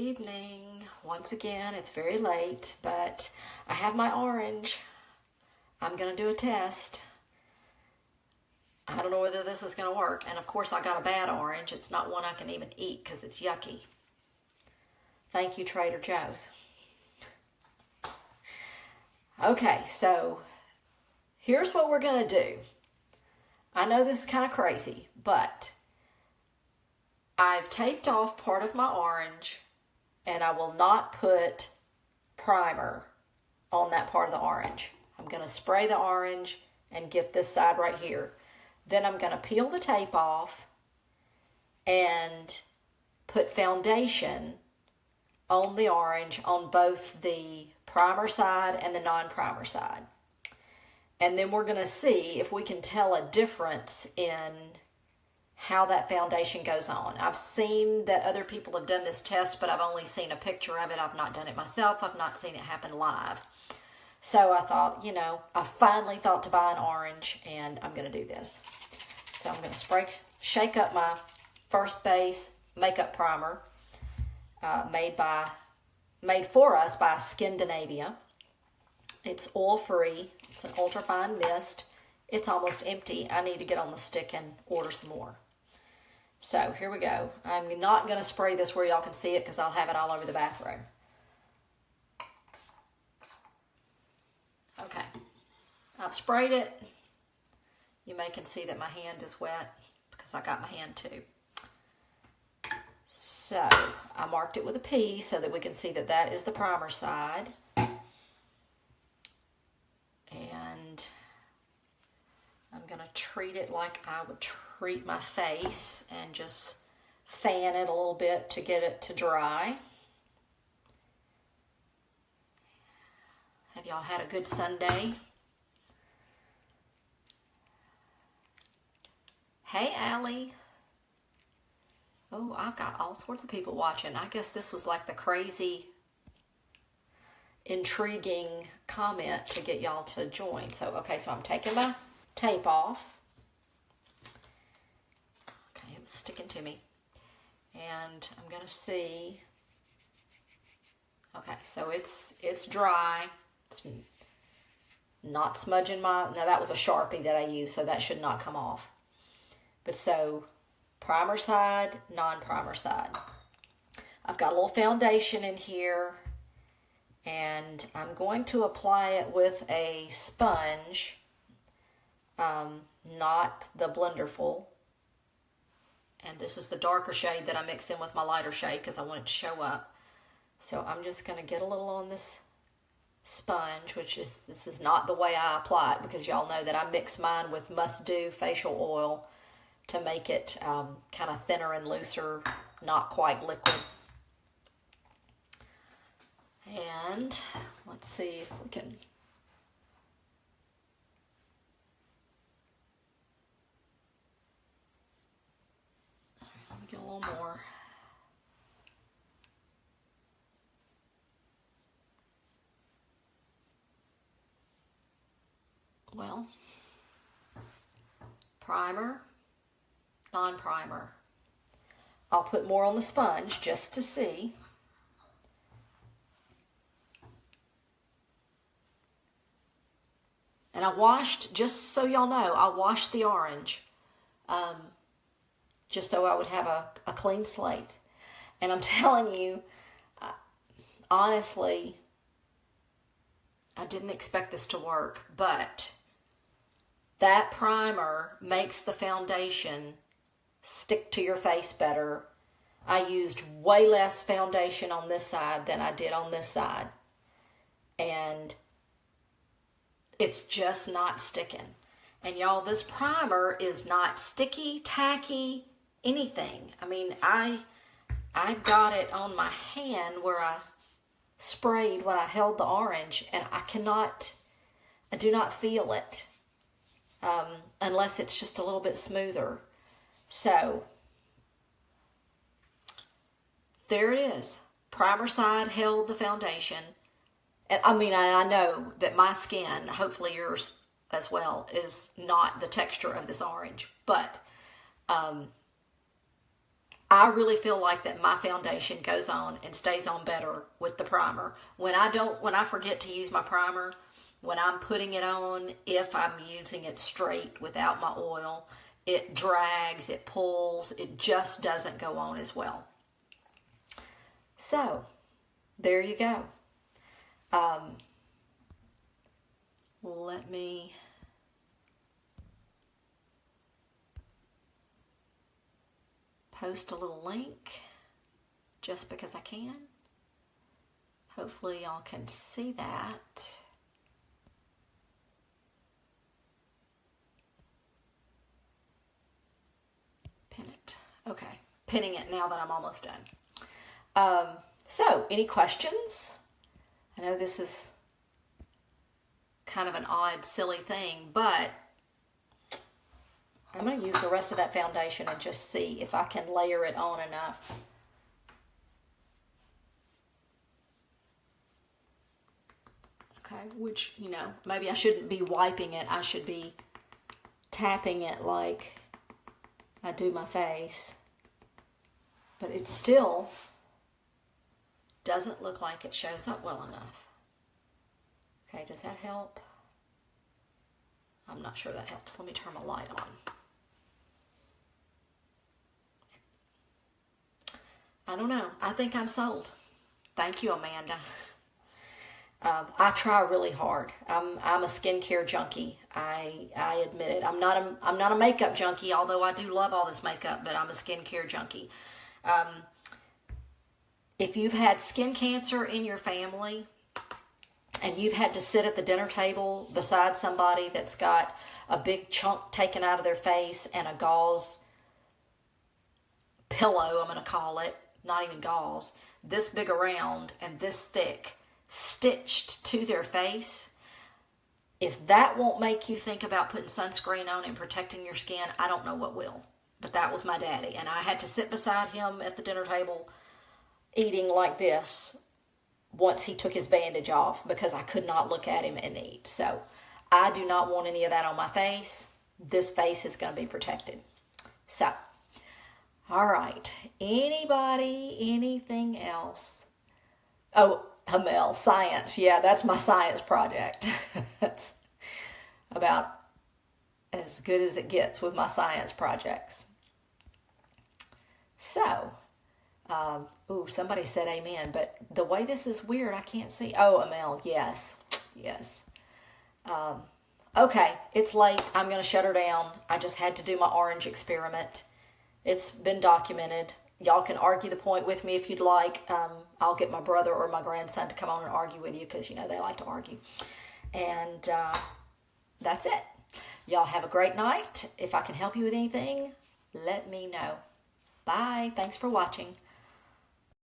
evening. Once again, it's very late, but I have my orange. I'm going to do a test. I don't know whether this is going to work. And of course, I got a bad orange. It's not one I can even eat because it's yucky. Thank you, Trader Joe's. Okay, so here's what we're going to do. I know this is kind of crazy, but I've taped off part of my orange, and I will not put primer on that part of the orange. I'm going to spray the orange and get this side right here. Then I'm going to peel the tape off and put foundation on the orange on both the primer side and the non-primer side. And then we're going to see if we can tell a difference in how that foundation goes on. I've seen that other people have done this test, but I've only seen a picture of it. I've not done it myself. I've not seen it happen live. So I thought, I finally thought to buy an orange, and I'm going to do this. So I'm going to shake up my First Base makeup primer made for us by Skindinavia. It's oil-free. It's an ultra-fine mist. It's almost empty. I need to get on the stick and order some more. So here we go. I'm not going to spray this where y'all can see it because I'll have it all over the bathroom. Okay. I've sprayed it. You can see that my hand is wet because I got my hand too. So I marked it with a P so that we can see that that is the primer side. And I'm going to treat it like I would treat my face and just fan it a little bit to get it to dry. Have y'all had a good Sunday? Hey, Allie. Oh, I've got all sorts of people watching. I guess this was like the crazy, intriguing comment to get y'all to join. So, okay, so I'm taking my tape off. Okay, it was sticking to me. And I'm going to see. Okay, so it's dry. It's not smudging now that was a Sharpie that I used, so that should not come off. But so, primer side, non-primer side. I've got a little foundation in here, and I'm going to apply it with a sponge, not the Blenderful. And this is the darker shade that I mix in with my lighter shade because I want it to show up. So I'm just going to get a little on this sponge, this is not the way I apply it because y'all know that I mix mine with Must Do facial oil to make it kind of thinner and looser, not quite liquid. And let's see if we can. All right, let me get a little more. Well, primer, non-primer. I'll put more on the sponge just to see. And I washed, just so y'all know, I washed the orange just so I would have a clean slate. And I'm telling you, honestly, I didn't expect this to work, but that primer makes the foundation stick to your face better. I used way less foundation on this side than I did on this side. And it's just not sticking. And y'all, this primer is not sticky, tacky, anything. I mean, I've got it on my hand where I sprayed when I held the orange, and I do not feel it unless it's just a little bit smoother. So there it is. Primer side held the foundation. And I know that my skin, hopefully yours as well, is not the texture of this orange, but I I really feel like that my foundation goes on and stays on better with the primer. When I forget to use my primer, when I'm putting it on, if I'm using it straight without my oil, it drags, it pulls, it just doesn't go on as well. So, there you go. Let me post a little link just because I can. Hopefully y'all can see that. Pin it. Okay, pinning it now that I'm almost done. So, any questions? I know this is kind of an odd, silly thing, but I'm going to use the rest of that foundation and just see if I can layer it on enough. Okay, which, you know, maybe I shouldn't be wiping it. I should be tapping it like I do my face. But it still doesn't look like it shows up well enough. Okay, does that help? I'm not sure that helps. Let me turn my light on. I don't know. I think I'm sold. Thank you, Amanda. I try really hard. I'm a skincare junkie. I admit it. I'm not a makeup junkie, although I do love all this makeup, but I'm a skincare junkie. If you've had skin cancer in your family and you've had to sit at the dinner table beside somebody that's got a big chunk taken out of their face and a gauze pillow, I'm going to call it, not even gauze, this big around and this thick, stitched to their face, if that won't make you think about putting sunscreen on and protecting your skin, I don't know what will. But that was my daddy, and I had to sit beside him at the dinner table eating like this once he took his bandage off because I could not look at him and eat. So I do not want any of that on my face. This face is going to be protected. So, all right. Anybody, anything else? Oh, Hamel, science. Yeah, that's my science project. That's about as good as it gets with my science projects. So, somebody said amen, but the way this is weird, I can't see. Oh, Amel, yes. Okay, it's late. I'm going to shut her down. I just had to do my orange experiment. It's been documented. Y'all can argue the point with me if you'd like. I'll get my brother or my grandson to come on and argue with you because, you know, they like to argue. And that's it. Y'all have a great night. If I can help you with anything, let me know. Bye. Thanks for watching.